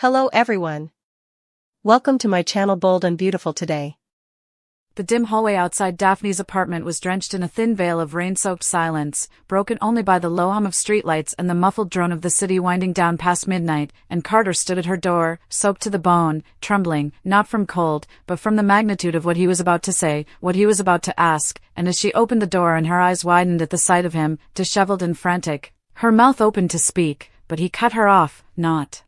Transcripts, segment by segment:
Hello everyone. Welcome to my channel Bold and Beautiful today. The dim hallway outside Daphne's apartment was drenched in a thin veil of rain-soaked silence, broken only by the low hum of streetlights and the muffled drone of the city winding down past midnight, and Carter stood at her door, soaked to the bone, trembling, not from cold, but from the magnitude of what he was about to say, what he was about to ask, and as she opened the door and her eyes widened at the sight of him, disheveled and frantic, her mouth opened to speak, but he cut her off, not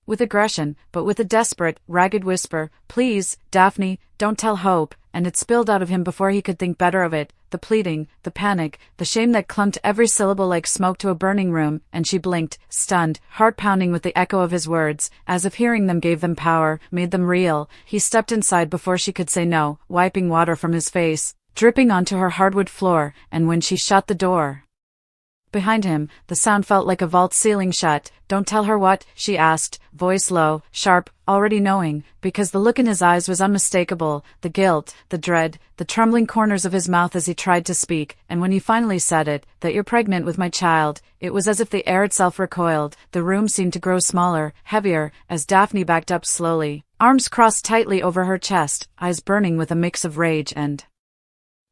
with aggression, but with a desperate, ragged whisper, "Please, Daphne, don't tell Hope," and it spilled out of him before he could think better of it, the pleading, the panic, the shame that clung to every syllable like smoke to a burning room, and she blinked, stunned, heart pounding with the echo of his words, as if hearing them gave them power, made them real. He stepped inside before she could say no, wiping water from his face, dripping onto her hardwood floor, and when she shut the door behind him, the sound felt like a vault ceiling shut. "Don't tell her what?" she asked, voice low, sharp, already knowing, because the look in his eyes was unmistakable, the guilt, the dread, the trembling corners of his mouth as he tried to speak, and when he finally said it, "That you're pregnant with my child," it was as if the air itself recoiled, the room seemed to grow smaller, heavier, as Daphne backed up slowly, arms crossed tightly over her chest, eyes burning with a mix of rage and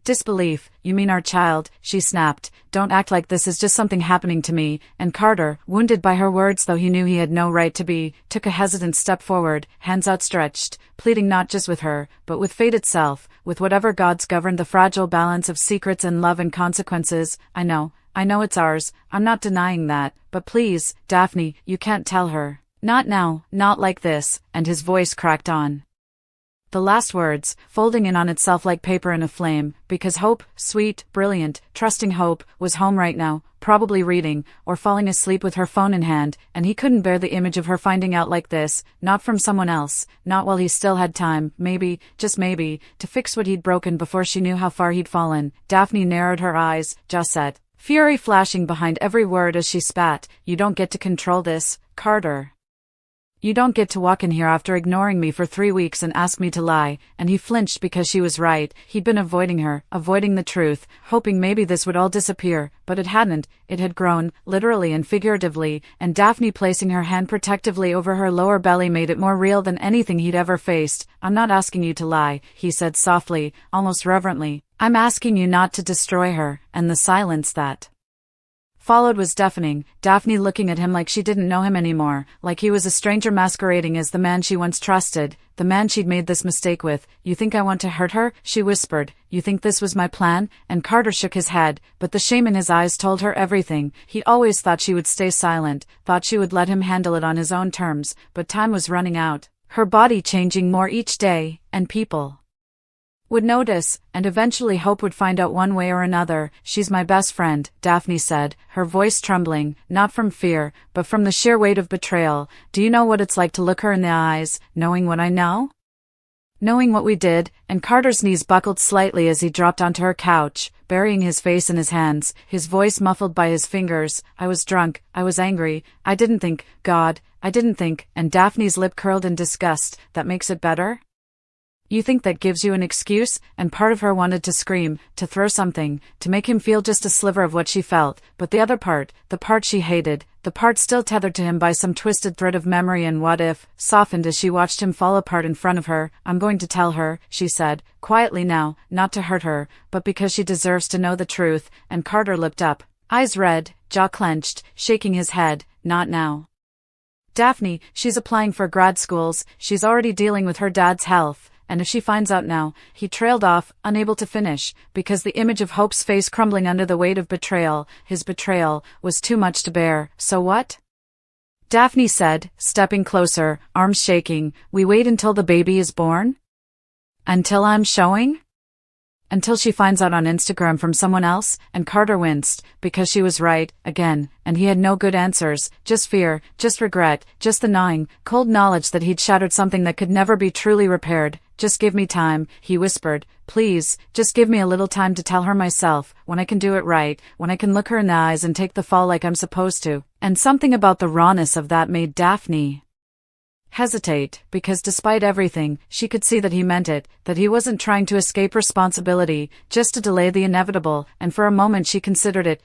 disbelief. "You mean our child," she snapped. "Don't act like this is just something happening to me," and Carter, wounded by her words though he knew he had no right to be, took a hesitant step forward, hands outstretched, pleading not just with her, but with fate itself, with whatever gods governed the fragile balance of secrets and love and consequences. I know it's ours, I'm not denying that, but please, Daphne, you can't tell her. Not now, not like this," and his voice cracked on the last words, folding in on itself like paper in a flame, because Hope, sweet, brilliant, trusting Hope, was home right now, probably reading, or falling asleep with her phone in hand, and he couldn't bear the image of her finding out like this, not from someone else, not while he still had time, maybe, just maybe, to fix what he'd broken before she knew how far he'd fallen. Daphne narrowed her eyes, jaw set, fury flashing behind every word as she spat. "You don't get to control this, Carter. You don't get to walk in here after ignoring me for 3 weeks and ask me to lie," and he flinched because she was right. He'd been avoiding her, avoiding the truth, hoping maybe this would all disappear, but it hadn't. It had grown, literally and figuratively, and Daphne placing her hand protectively over her lower belly made it more real than anything he'd ever faced. "I'm not asking you to lie," he said softly, almost reverently. "I'm asking you not to destroy her," and the silence that followed was deafening, Daphne looking at him like she didn't know him anymore, like he was a stranger masquerading as the man she once trusted, the man she'd made this mistake with. "You think I want to hurt her?" she whispered. "You think this was my plan?" And Carter shook his head, but the shame in his eyes told her everything. He'd always thought she would stay silent, thought she would let him handle it on his own terms, but time was running out, her body changing more each day, and people would notice, and eventually Hope would find out one way or another. "She's my best friend," Daphne said, her voice trembling, not from fear, but from the sheer weight of betrayal. "Do you know what it's like to look her in the eyes, knowing what I know? Knowing what we did?" And Carter's knees buckled slightly as he dropped onto her couch, burying his face in his hands, his voice muffled by his fingers. "I was drunk, I was angry, I didn't think, God, I didn't think," and Daphne's lip curled in disgust. "That makes it better? You think that gives you an excuse?" And part of her wanted to scream, to throw something, to make him feel just a sliver of what she felt, but the other part, the part she hated, the part still tethered to him by some twisted thread of memory and what if, softened as she watched him fall apart in front of her. "I'm going to tell her," she said, quietly now, not to hurt her, but because she deserves to know the truth, and Carter looked up, eyes red, jaw clenched, shaking his head. "Not now, Daphne, she's applying for grad schools, she's already dealing with her dad's health. And if she finds out now," he trailed off, unable to finish, because the image of Hope's face crumbling under the weight of betrayal, his betrayal, was too much to bear. "So what?" Daphne said, stepping closer, arms shaking. "We wait until the baby is born? Until I'm showing? Until she finds out on Instagram from someone else?" And Carter winced, because she was right, again, and he had no good answers, just fear, just regret, just the gnawing, cold knowledge that he'd shattered something that could never be truly repaired. "Just give me time," he whispered. "Please, just give me a little time to tell her myself, when I can do it right, when I can look her in the eyes and take the fall like I'm supposed to." And something about the rawness of that made Daphne hesitate, because despite everything, she could see that he meant it, that he wasn't trying to escape responsibility, just to delay the inevitable, and for a moment she considered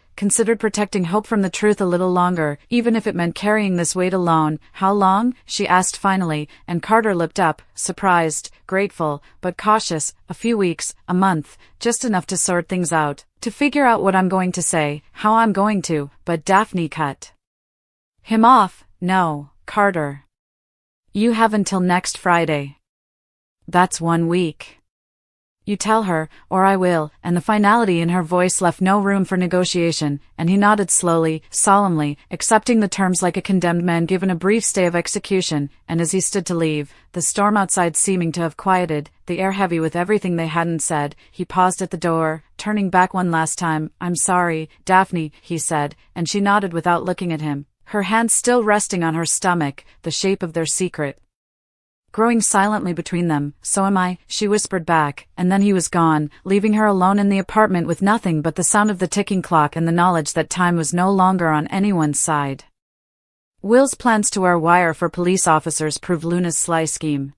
protecting Hope from the truth a little longer, even if it meant carrying this weight alone. How long? She asked finally, and Carter looked up, surprised, grateful, but cautious. A few weeks, a month, just enough to sort things out, to figure out what I'm going to say, how I'm going to. But Daphne cut him off. No, Carter. You have until next Friday. That's 1 week. You tell her, or I will, and the finality in her voice left no room for negotiation, and he nodded slowly, solemnly, accepting the terms like a condemned man given a brief stay of execution, and as he stood to leave, the storm outside seeming to have quieted, the air heavy with everything they hadn't said, he paused at the door, turning back one last time. I'm sorry, Daphne, he said, and she nodded without looking at him, her hands still resting on her stomach, the shape of their secret growing silently between them. So am I, she whispered back, and then he was gone, leaving her alone in the apartment with nothing but the sound of the ticking clock and the knowledge that time was no longer on anyone's side. Will's plans to wear wire for police officers proved Luna's sly scheme.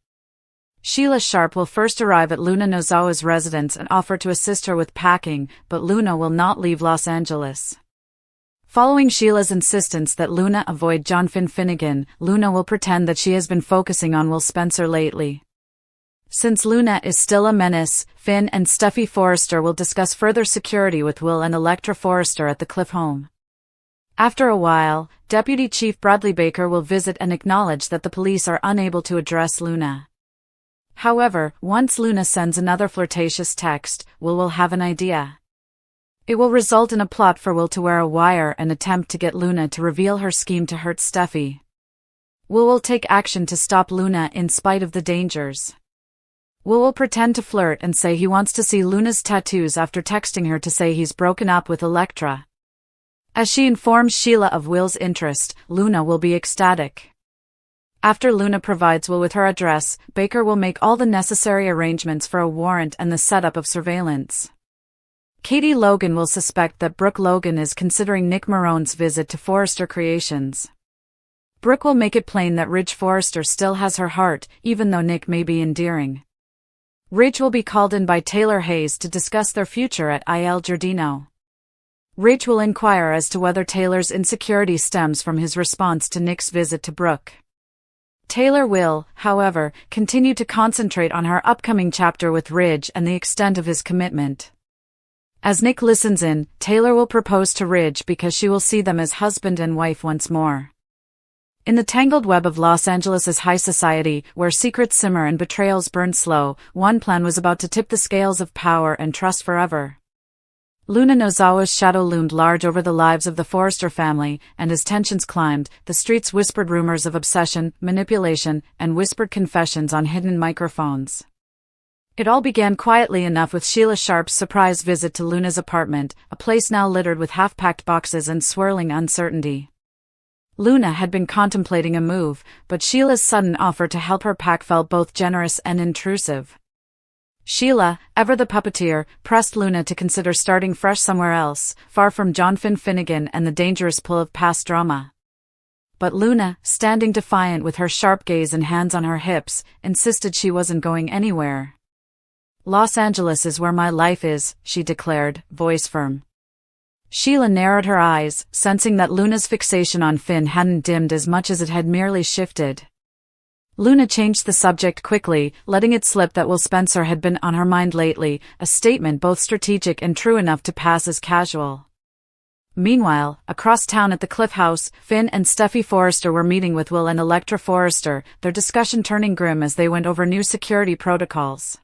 Sheila Sharp will first arrive at Luna Nozawa's residence and offer to assist her with packing, but Luna will not leave Los Angeles. Following Sheila's insistence that Luna avoid John Finnegan, Luna will pretend that she has been focusing on Will Spencer lately. Since Luna is still a menace, Finn and Steffi Forrester will discuss further security with Will and Electra Forrester at the Cliff home. After a while, Deputy Chief Bradley Baker will visit and acknowledge that the police are unable to address Luna. However, once Luna sends another flirtatious text, Will have an idea. It will result in a plot for Will to wear a wire and attempt to get Luna to reveal her scheme to hurt Steffi. Will take action to stop Luna in spite of the dangers. Will pretend to flirt and say he wants to see Luna's tattoos after texting her to say he's broken up with Electra. As she informs Sheila of Will's interest, Luna will be ecstatic. After Luna provides Will with her address, Baker will make all the necessary arrangements for a warrant and the setup of surveillance. Katie Logan will suspect that Brooke Logan is considering Nick Marone's visit to Forrester Creations. Brooke will make it plain that Ridge Forrester still has her heart, even though Nick may be endearing. Ridge will be called in by Taylor Hayes to discuss their future at Il Giardino. Ridge will inquire as to whether Taylor's insecurity stems from his response to Nick's visit to Brooke. Taylor will, however, continue to concentrate on her upcoming chapter with Ridge and the extent of his commitment. As Nick listens in, Taylor will propose to Ridge because she will see them as husband and wife once more. In the tangled web of Los Angeles' high society, where secrets simmer and betrayals burn slow, one plan was about to tip the scales of power and trust forever. Luna Nozawa's shadow loomed large over the lives of the Forrester family, and as tensions climbed, the streets whispered rumors of obsession, manipulation, and whispered confessions on hidden microphones. It all began quietly enough with Sheila Sharp's surprise visit to Luna's apartment, a place now littered with half-packed boxes and swirling uncertainty. Luna had been contemplating a move, but Sheila's sudden offer to help her pack felt both generous and intrusive. Sheila, ever the puppeteer, pressed Luna to consider starting fresh somewhere else, far from John Finnegan and the dangerous pull of past drama. But Luna, standing defiant with her sharp gaze and hands on her hips, insisted she wasn't going anywhere. Los Angeles is where my life is, she declared, voice firm. Sheila narrowed her eyes, sensing that Luna's fixation on Finn hadn't dimmed as much as it had merely shifted. Luna changed the subject quickly, letting it slip that Will Spencer had been on her mind lately, a statement both strategic and true enough to pass as casual. Meanwhile, across town at the Cliff House, Finn and Steffi Forrester were meeting with Will and Electra Forrester, their discussion turning grim as they went over new security protocols.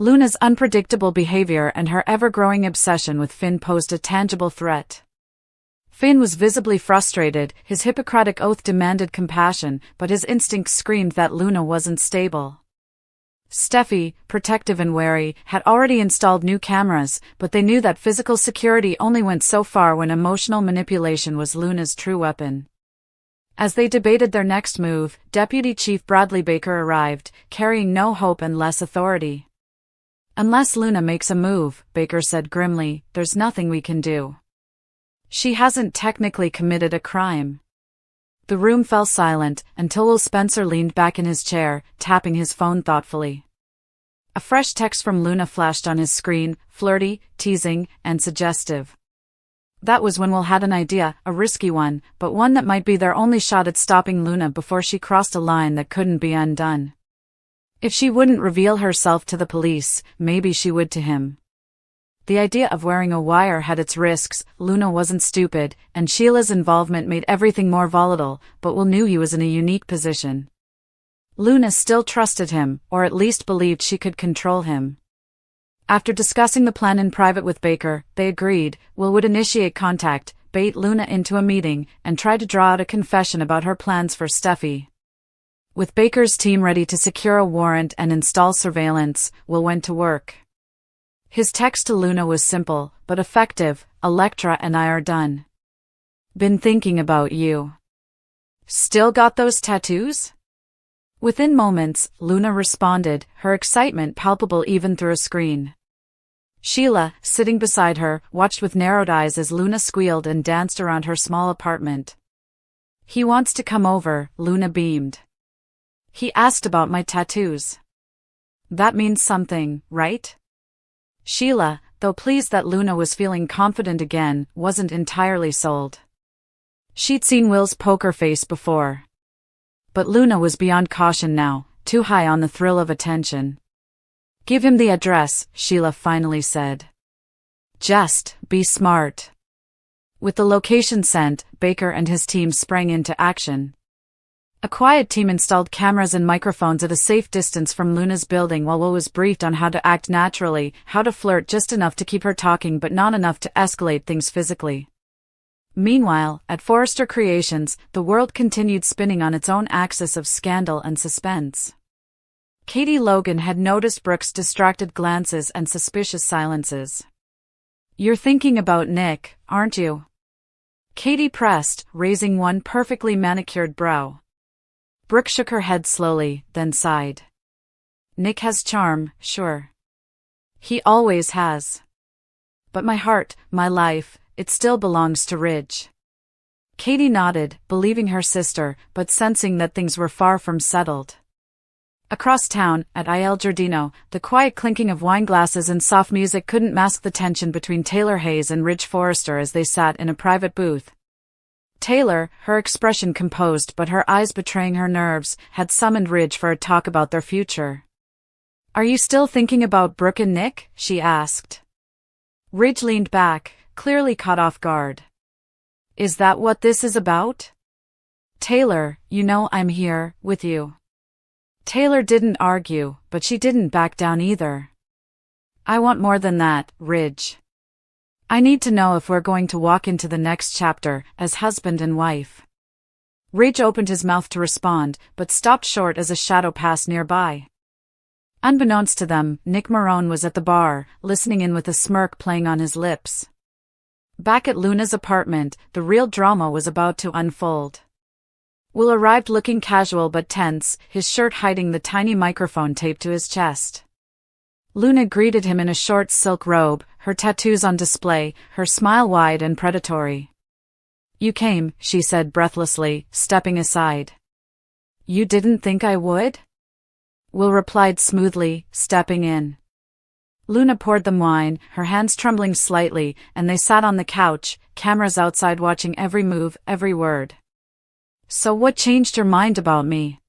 Luna's unpredictable behavior and her ever-growing obsession with Finn posed a tangible threat. Finn was visibly frustrated, his Hippocratic oath demanded compassion, but his instincts screamed that Luna wasn't stable. Steffi, protective and wary, had already installed new cameras, but they knew that physical security only went so far when emotional manipulation was Luna's true weapon. As they debated their next move, Deputy Chief Bradley Baker arrived, carrying no hope and less authority. Unless Luna makes a move, Baker said grimly, there's nothing we can do. She hasn't technically committed a crime. The room fell silent until Will Spencer leaned back in his chair, tapping his phone thoughtfully. A fresh text from Luna flashed on his screen, flirty, teasing, and suggestive. That was when Will had an idea, a risky one, but one that might be their only shot at stopping Luna before she crossed a line that couldn't be undone. If she wouldn't reveal herself to the police, maybe she would to him. The idea of wearing a wire had its risks. Luna wasn't stupid, and Sheila's involvement made everything more volatile, but Will knew he was in a unique position. Luna still trusted him, or at least believed she could control him. After discussing the plan in private with Baker, they agreed Will would initiate contact, bait Luna into a meeting, and try to draw out a confession about her plans for Steffi. With Baker's team ready to secure a warrant and install surveillance, Will went to work. His text to Luna was simple, but effective. Electra and I are done. Been thinking about you. Still got those tattoos? Within moments, Luna responded, her excitement palpable even through a screen. Sheila, sitting beside her, watched with narrowed eyes as Luna squealed and danced around her small apartment. He wants to come over, Luna beamed. He asked about my tattoos. That means something, right? Sheila, though pleased that Luna was feeling confident again, wasn't entirely sold. She'd seen Will's poker face before. But Luna was beyond caution now, too high on the thrill of attention. Give him the address, Sheila finally said. Just be smart. With the location sent, Baker and his team sprang into action. A quiet team installed cameras and microphones at a safe distance from Luna's building while Will was briefed on how to act naturally, how to flirt just enough to keep her talking but not enough to escalate things physically. Meanwhile, at Forrester Creations, the world continued spinning on its own axis of scandal and suspense. Katie Logan had noticed Brooke's distracted glances and suspicious silences. You're thinking about Nick, aren't you? Katie pressed, raising one perfectly manicured brow. Brooke shook her head slowly, then sighed. Nick has charm, sure. He always has. But my heart, my life, it still belongs to Ridge. Katie nodded, believing her sister, but sensing that things were far from settled. Across town, at Il Giardino, the quiet clinking of wine glasses and soft music couldn't mask the tension between Taylor Hayes and Ridge Forrester as they sat in a private booth. Taylor, her expression composed but her eyes betraying her nerves, had summoned Ridge for a talk about their future. Are you still thinking about Brooke and Nick? She asked. Ridge leaned back, clearly caught off guard. Is that what this is about? Taylor, you know I'm here, with you. Taylor didn't argue, but she didn't back down either. I want more than that, Ridge. I need to know if we're going to walk into the next chapter as husband and wife. Ridge opened his mouth to respond, but stopped short as a shadow passed nearby. Unbeknownst to them, Nick Marone was at the bar, listening in with a smirk playing on his lips. Back at Luna's apartment, the real drama was about to unfold. Will arrived looking casual but tense, his shirt hiding the tiny microphone taped to his chest. Luna greeted him in a short silk robe, her tattoos on display, her smile wide and predatory. You came, she said breathlessly, stepping aside. You didn't think I would? Will replied smoothly, stepping in. Luna poured them wine, her hands trembling slightly, and they sat on the couch, cameras outside watching every move, every word. So what changed your mind about me?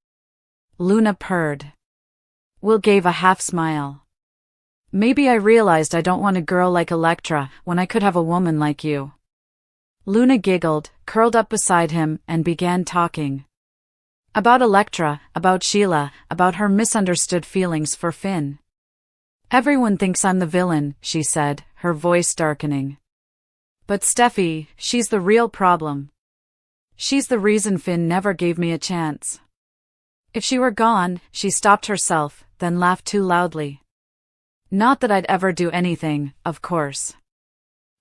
Luna purred. Will gave a half smile. Maybe I realized I don't want a girl like Electra when I could have a woman like you. Luna giggled, curled up beside him, and began talking. About Electra, about Sheila, about her misunderstood feelings for Finn. Everyone thinks I'm the villain, she said, her voice darkening. But Steffi, she's the real problem. She's the reason Finn never gave me a chance. If she were gone, she stopped herself, then laughed too loudly. Not that I'd ever do anything, of course.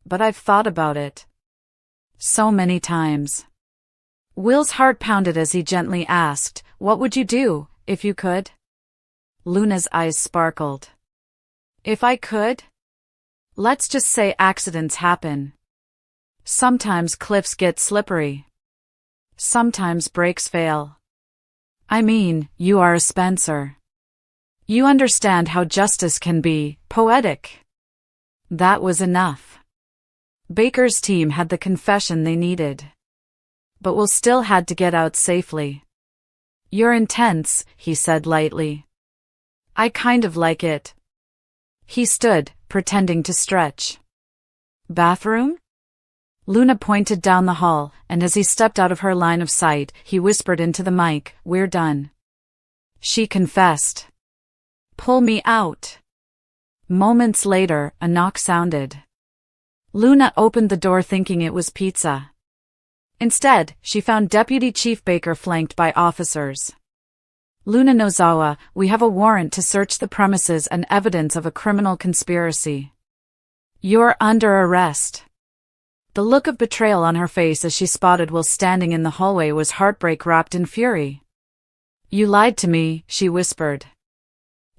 But I've thought about it. So many times. Will's heart pounded as he gently asked, what would you do, if you could? Luna's eyes sparkled. If I could? Let's just say accidents happen. Sometimes cliffs get slippery. Sometimes breaks fail. I mean, you are a Spencer. You understand how justice can be poetic. That was enough. Baker's team had the confession they needed. But Will still had to get out safely. You're intense, he said lightly. I kind of like it. He stood, pretending to stretch. Bathroom? Luna pointed down the hall, and as he stepped out of her line of sight, he whispered into the mic, "We're done." She confessed. "Pull me out." Moments later, a knock sounded. Luna opened the door thinking it was pizza. Instead, she found Deputy Chief Baker flanked by officers. "Luna Nozawa, we have a warrant to search the premises and evidence of a criminal conspiracy. You're under arrest." The look of betrayal on her face as she spotted Will standing in the hallway was heartbreak wrapped in fury. "You lied to me," she whispered.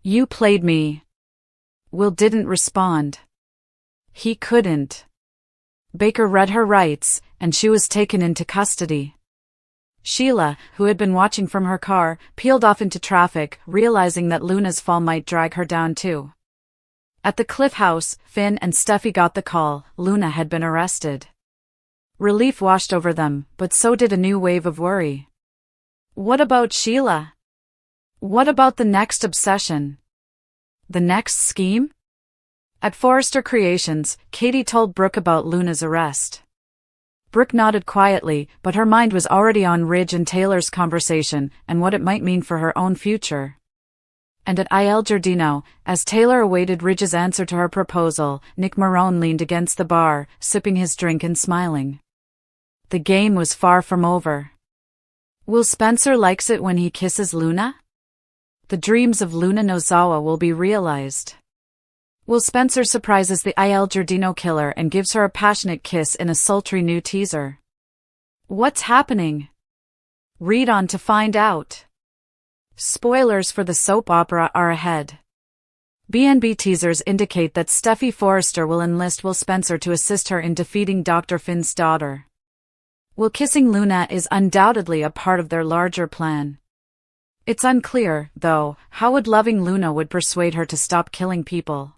"You played me." Will didn't respond. He couldn't. Baker read her rights, and she was taken into custody. Sheila, who had been watching from her car, peeled off into traffic, realizing that Luna's fall might drag her down too. At the Cliff House, Finn and Steffi got the call: Luna had been arrested. Relief washed over them, but so did a new wave of worry. What about Sheila? What about the next obsession? The next scheme? At Forrester Creations, Katie told Brooke about Luna's arrest. Brooke nodded quietly, but her mind was already on Ridge and Taylor's conversation and what it might mean for her own future. And at Il Giardino, as Taylor awaited Ridge's answer to her proposal, Nick Marone leaned against the bar, sipping his drink and smiling. The game was far from over. Will Spencer likes it when he kisses Luna? The dreams of Luna Nozawa will be realized. Will Spencer surprises the Il Giardino killer and gives her a passionate kiss in a sultry new teaser. What's happening? Read on to find out. Spoilers for the soap opera are ahead. B&B teasers indicate that Steffi Forrester will enlist Will Spencer to assist her in defeating Dr. Finn's daughter. Will kissing Luna is undoubtedly a part of their larger plan. It's unclear, though, how loving Luna would persuade her to stop killing people.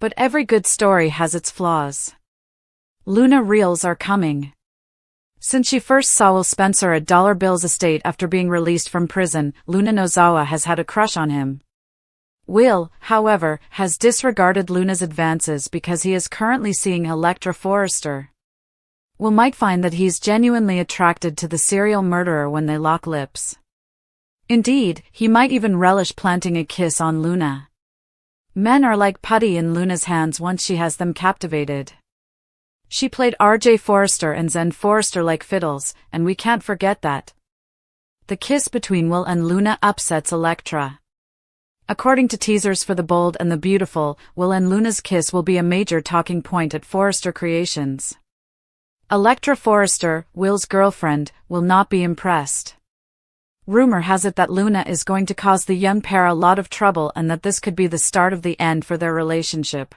But every good story has its flaws. Luna reels are coming. Since she first saw Will Spencer at Dollar Bill's estate after being released from prison, Luna Nozawa has had a crush on him. Will, however, has disregarded Luna's advances because he is currently seeing Electra Forrester. Will might find that he's genuinely attracted to the serial murderer when they lock lips. Indeed, he might even relish planting a kiss on Luna. Men are like putty in Luna's hands once she has them captivated. She played R.J. Forrester and Zen Forrester like fiddles, and we can't forget that. The kiss between Will and Luna upsets Electra. According to teasers for The Bold and the Beautiful, Will and Luna's kiss will be a major talking point at Forrester Creations. Electra Forrester, Will's girlfriend, will not be impressed. Rumor has it that Luna is going to cause the young pair a lot of trouble and that this could be the start of the end for their relationship.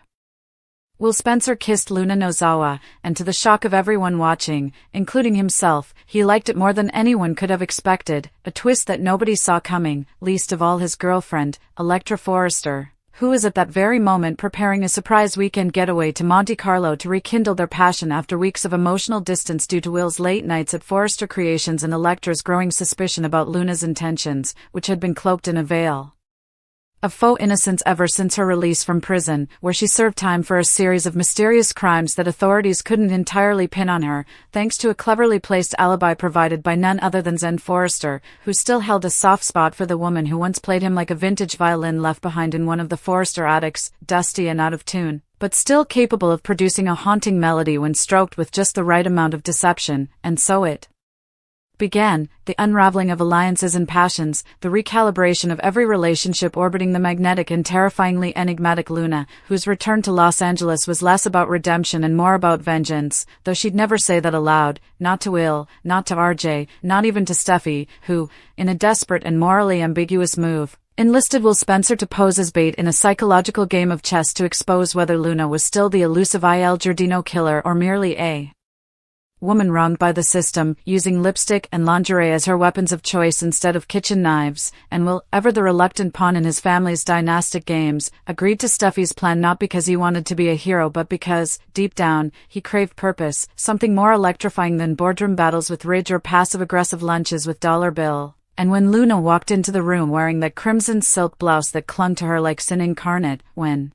Will Spencer kissed Luna Nozawa, and to the shock of everyone watching, including himself, he liked it more than anyone could have expected, a twist that nobody saw coming, least of all his girlfriend, Electra Forrester, who is at that very moment preparing a surprise weekend getaway to Monte Carlo to rekindle their passion after weeks of emotional distance due to Will's late nights at Forrester Creations and Electra's growing suspicion about Luna's intentions, which had been cloaked in a veil of faux innocence ever since her release from prison, where she served time for a series of mysterious crimes that authorities couldn't entirely pin on her, thanks to a cleverly placed alibi provided by none other than Zen Forrester, who still held a soft spot for the woman who once played him like a vintage violin left behind in one of the Forrester attics, dusty and out of tune, but still capable of producing a haunting melody when stroked with just the right amount of deception, and so it began, the unraveling of alliances and passions, the recalibration of every relationship orbiting the magnetic and terrifyingly enigmatic Luna, whose return to Los Angeles was less about redemption and more about vengeance, though she'd never say that aloud, not to Will, not to RJ, not even to Steffi, who, in a desperate and morally ambiguous move, enlisted Will Spencer to pose as bait in a psychological game of chess to expose whether Luna was still the elusive Il Giardino killer or merely a woman wronged by the system, using lipstick and lingerie as her weapons of choice instead of kitchen knives, and Will, ever the reluctant pawn in his family's dynastic games, agreed to Steffi's plan not because he wanted to be a hero but because, deep down, he craved purpose, something more electrifying than boardroom battles with Ridge or passive-aggressive lunches with Dollar Bill. And when Luna walked into the room wearing that crimson silk blouse that clung to her like sin incarnate, when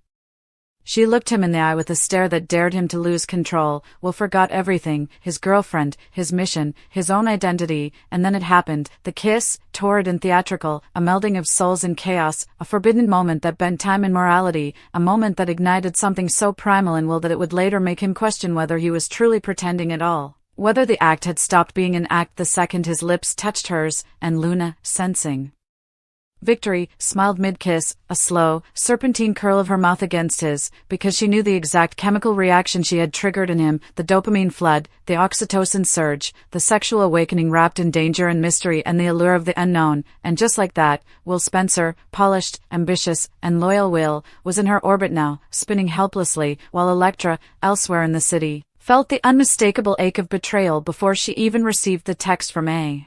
she looked him in the eye with a stare that dared him to lose control, Will forgot everything, his girlfriend, his mission, his own identity, and then it happened, the kiss, torrid and theatrical, a melding of souls in chaos, a forbidden moment that bent time and morality, a moment that ignited something so primal in Will that it would later make him question whether he was truly pretending at all, whether the act had stopped being an act the second his lips touched hers, and Luna, sensing victory, smiled mid-kiss, a slow, serpentine curl of her mouth against his, because she knew the exact chemical reaction she had triggered in him, the dopamine flood, the oxytocin surge, the sexual awakening wrapped in danger and mystery and the allure of the unknown, and just like that, Will Spencer, polished, ambitious, and loyal Will, was in her orbit now, spinning helplessly, while Elektra, elsewhere in the city, felt the unmistakable ache of betrayal before she even received the text from a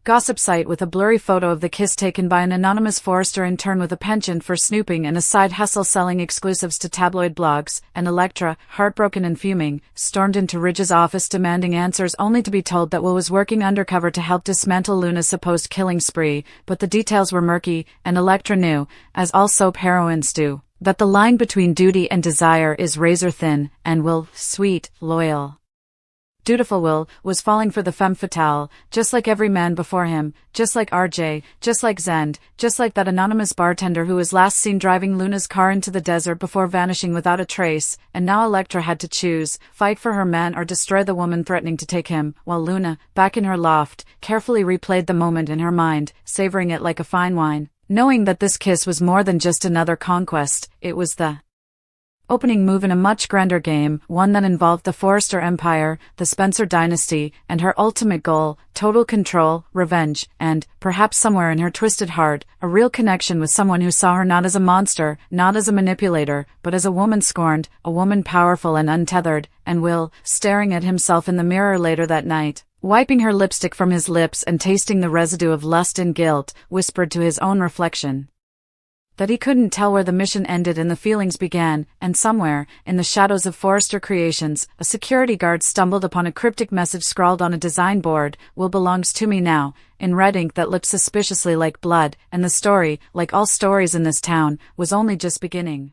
gossip site with a blurry photo of the kiss taken by an anonymous Forrester intern with a penchant for snooping and a side hustle selling exclusives to tabloid blogs, and Elektra, heartbroken and fuming, stormed into Ridge's office demanding answers only to be told that Will was working undercover to help dismantle Luna's supposed killing spree, but the details were murky, and Elektra knew, as all soap heroines do, that the line between duty and desire is razor thin, and Will, sweet, loyal, dutiful Will, was falling for the femme fatale, just like every man before him, just like RJ, just like Zend, just like that anonymous bartender who was last seen driving Luna's car into the desert before vanishing without a trace, and now Elektra had to choose, fight for her man or destroy the woman threatening to take him, while Luna, back in her loft, carefully replayed the moment in her mind, savoring it like a fine wine, knowing that this kiss was more than just another conquest, it was the opening move in a much grander game, one that involved the Forrester Empire, the Spencer dynasty, and her ultimate goal, total control, revenge, and, perhaps somewhere in her twisted heart, a real connection with someone who saw her not as a monster, not as a manipulator, but as a woman scorned, a woman powerful and untethered, and Will, staring at himself in the mirror later that night, wiping her lipstick from his lips and tasting the residue of lust and guilt, whispered to his own reflection that he couldn't tell where the mission ended and the feelings began, and somewhere, in the shadows of Forrester Creations, a security guard stumbled upon a cryptic message scrawled on a design board, "Will belongs to me now," in red ink that looked suspiciously like blood, and the story, like all stories in this town, was only just beginning.